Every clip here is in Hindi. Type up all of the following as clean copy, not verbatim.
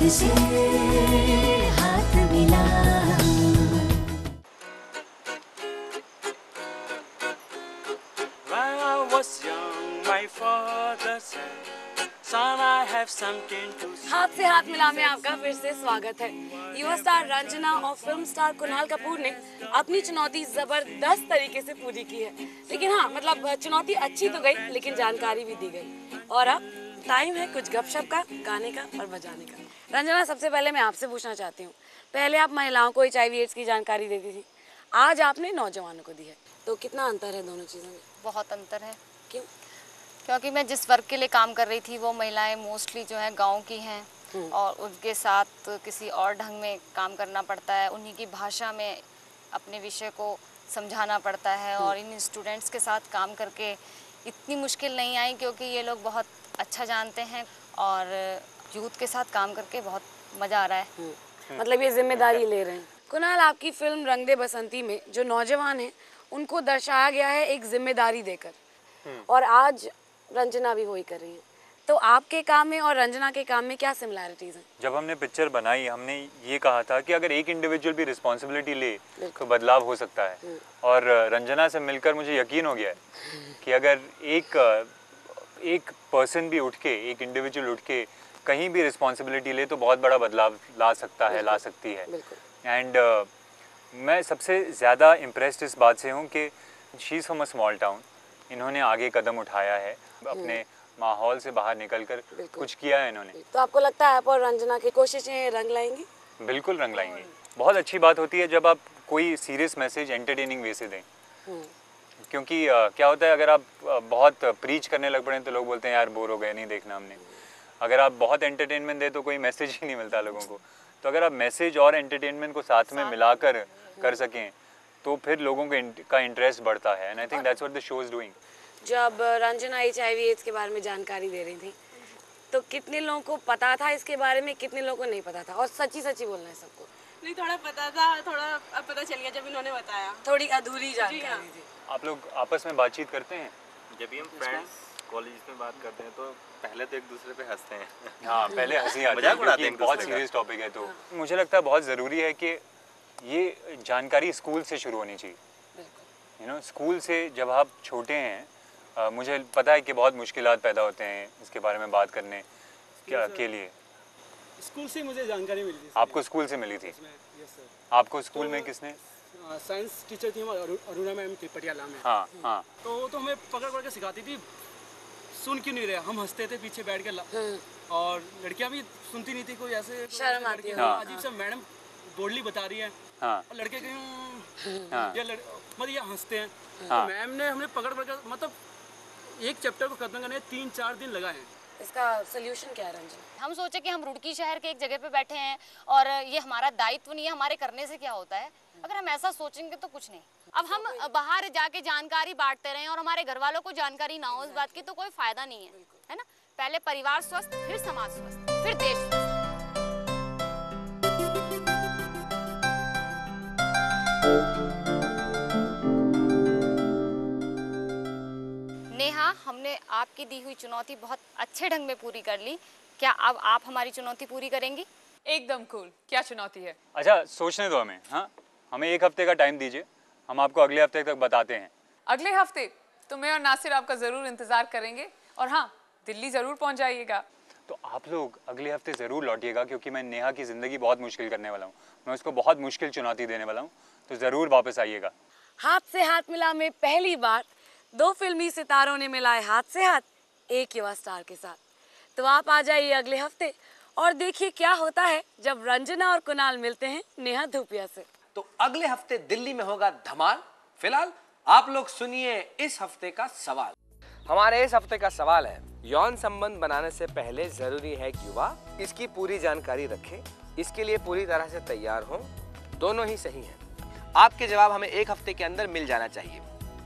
से हाथ मिला। When I was young, my father said, "Son, I have something to say." हाथ से हाथ मिला में आपका फिर से स्वागत है। युवा स्टार रंजना और फिल्म स्टार कुणाल कपूर ने अपनी चुनौती जबरदस्त तरीके से पूरी की है। लेकिन हाँ, मतलब चुनौती अच्छी तो गई, लेकिन जानकारी भी दी गई। और अब टाइम है कुछ गपशप का, गाने का और बजाने का। रंजना, सबसे पहले मैं आपसे पूछना चाहती हूँ, पहले आप महिलाओं को HIV एड्स की जानकारी देती थी, आज आपने नौजवानों को दी है, तो कितना अंतर है दोनों चीज़ों में? बहुत अंतर है। क्यों? क्योंकि मैं जिस वर्क के लिए काम कर रही थी वो महिलाएं मोस्टली जो है गांव की हैं और उनके साथ किसी और ढंग में काम करना पड़ता है, उन्हीं की भाषा में अपने विषय को समझाना पड़ता है। और इन स्टूडेंट्स के साथ काम करके इतनी मुश्किल नहीं आई, क्योंकि ये लोग बहुत अच्छा जानते हैं और यूथ के साथ काम करके बहुत मज़ा आ रहा है। मतलब ये जिम्मेदारी ले रहे हैं। कुणाल, आपकी फिल्म रंग दे बसंती में जो नौजवान हैं उनको दर्शाया गया है एक जिम्मेदारी देकर, और आज रंजना भी वही कर रही है, तो आपके काम में और रंजना के काम में क्या सिमिलैरिटीज हैं? जब हमने पिक्चर बनाई, हमने ये कहा था कि अगर एक इंडिविजुअल भी रिस्पॉन्सिबिलिटी ले तो बदलाव हो सकता है। और रंजना से मिलकर मुझे यकीन हो गया है कि अगर एक पर्सन भी उठ के, एक इंडिविजुअल उठ के कहीं भी रिस्पॉन्सिबिलिटी ले तो बहुत बड़ा बदलाव ला सकता है, ला सकती है। एंड मैं सबसे ज़्यादा इम्प्रेस्ड इस बात से हूँ कि she is from a small town. इन्होंने आगे कदम उठाया है, अपने माहौल से बाहर निकलकर कुछ किया है इन्होंने। तो आपको लगता है आप और रंजना की कोशिशें रंग लाएंगी? बिल्कुल रंग लाएंगी। बहुत अच्छी बात होती है जब आप कोई सीरियस मैसेज एंटरटेनिंग वे से दें, क्योंकि क्या होता है, अगर आप बहुत प्रीच करने लग पड़े तो लोग बोलते हैं यार बोर हो गए, नहीं देखना हमने। अगर आप बहुत एंटरटेनमेंट दें तो कोई मैसेज ही नहीं मिलता लोगों को। तो अगर आप मैसेज और एंटरटेनमेंट को साथ में मिलाकर कर सकें तो फिर लोगों का इंटरेस्ट बढ़ता है। And I think that's what the show is doing. जब रंजना HIV एड्स के बारे में जानकारी दे रही थी तो कितने लोगों को पता था इसके बारे में, कितने लोगों को नहीं पता था? और सच्ची सच्ची बोलना है सबको? नहीं, थोड़ा पता था, थोड़ा अब पता चल गया जब इन्होंने बताया। थोड़ी अधूरी जानकारी थी। आप लोग आपस में बातचीत करते हैं? जब भी हम फ्रेंड्स कॉलेज में बात करते हैं तो पहले तो एक दूसरे पे हंसते हैं। हाँ, पहले हंसी आती है मजाक उड़ाते हैं, बहुत सीरियस टॉपिक है। तो मुझे लगता है बहुत ज़रूरी है कि ये जानकारी स्कूल से शुरू होनी चाहिए। यू नो, स्कूल से जब आप छोटे हैं, मुझे पता है कि बहुत मुश्किलात पैदा होते हैं इसके बारे में बात करने के लिए। स्कूल से मुझे जानकारी मिली थी। आपको स्कूल से मिली थी? आपको स्कूल में किसने? साइंस टीचर थी हमारी, अरुणा मैम थी पटियाला में। हाँ हाँ। तो हमें पकड़ के सिखाती थी, सुन क्यों नहीं रहे, हम हंसते थे पीछे बैठ के, और लड़कियां भी सुनती नहीं थी, कोई ऐसे शर्म आती है। अजीब सा मैडम बोल्डली बता रही है, और लड़के मतलब ये हंसते हैं। तो मैम ने हमें पकड़ के मतलब एक चैप्टर को खत्म करने 3-4 दिन लगाए हैं। इसका सोल्यूशन क्या है रंजना? हम सोचे कि हम रुड़की शहर के एक जगह पे बैठे हैं और ये हमारा दायित्व नहीं है, हमारे करने से क्या होता है। अगर हम ऐसा सोचेंगे तो कुछ नहीं। अब हम बाहर जाके जानकारी बांटते रहे और हमारे घर वालों को जानकारी ना हो इस बात की, तो कोई फायदा नहीं है ना। पहले परिवार स्वस्थ, फिर समाज स्वस्थ, फिर देश स्वस्थ। नेहा, हमने आपकी दी हुई चुनौती बहुत अच्छे ढंग में पूरी कर ली। क्या अब आप हमारी चुनौती पूरी करेंगी? एकदम कूल। क्या चुनौती है? अच्छा, सोचने दो हमें। हाँ, हमें 1 हफ्ते का टाइम दीजिए, हम आपको अगले हफ्ते तक बताते हैं। अगले हफ्ते तो मैं और नासिर आपका जरूर इंतजार करेंगे, और हाँ, दिल्ली जरूर पहुंच जाइएगा। तो आप लोग अगले हफ्ते ज़रूर लौटिएगा, क्योंकि मैं नेहा की ज़िंदगी बहुत मुश्किल करने वाला हूँ। मैं उसको बहुत मुश्किल चुनौती देने वाला हूँ, तो ज़रूर वापस आइएगा। हाथ से हाथ मिला में पहली बार 2 फिल्मी सितारों ने मिलाए हाथ से हाथ एक युवा स्टार के साथ। तो आप आ जाइए अगले हफ्ते और देखिए क्या होता है जब रंजना और कुणाल मिलते हैं नेहा धूपिया से। तो अगले हफ्ते दिल्ली में होगा धमाल। फिलहाल आप लोग सुनिए इस हफ्ते का सवाल। हमारे इस हफ्ते का सवाल है, यौन संबंध बनाने से पहले जरूरी है कि युवा इसकी पूरी जानकारी रखे, इसके लिए पूरी तरह से तैयार हो। दोनों ही सही हैं। आपके जवाब हमें 1 हफ्ते के अंदर मिल जाना चाहिए।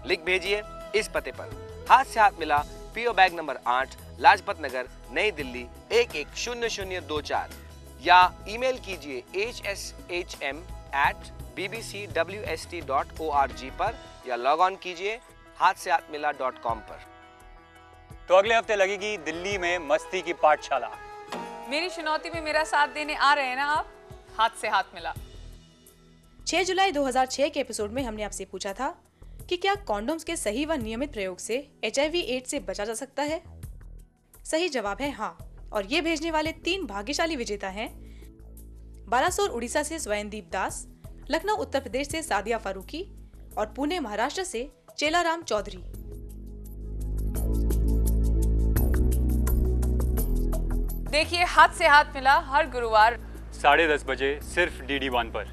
लिख भेजिए इस पते पर, हाथ से हाथ मिला, PO bag number 8, Lajpat Nagar, नई दिल्ली 110024, या ईमेल कीजिए hshm@bbcwst.org पर, या लॉग ऑन कीजिए hathsehathmila.com पर। तो अगले हफ्ते लगेगी दिल्ली में मस्ती की पाठशाला। मेरी चुनौती में मेरा साथ देने आ रहे हैं ना आप? हाथ से हाथ मिला। 6 जुलाई 2006 के एपिसोड में हमने आपसे पूछा था कि क्या कॉन्डोम्स के सही व नियमित प्रयोग से HIV/AIDS से बचा जा सकता है? सही जवाब है हाँ। और ये भेजने वाले 3 भाग्यशाली विजेता हैं बालासोर उड़ीसा से स्वयंदीप दास, लखनऊ उत्तर प्रदेश से सादिया फारूकी और पुणे महाराष्ट्र से चेलाराम चौधरी। देखिए हाथ से हाथ मिला हर गुरुवार 10:30 बजे सिर्फ DD1 पर।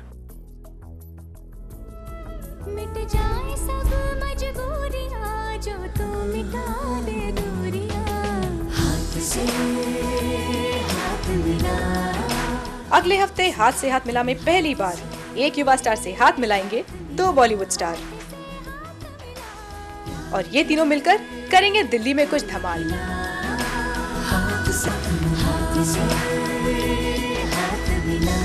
मिट जाए सब मजबूरियां जो तू मिटा दे दूरियां, हाथ से हाथ मिला। अगले हफ्ते हाथ से हाथ मिला में पहली बार एक युवा स्टार से हाथ मिलाएंगे 2 बॉलीवुड स्टार, और ये तीनों मिलकर करेंगे दिल्ली में कुछ धमाल। हाथ से हाथ मिला।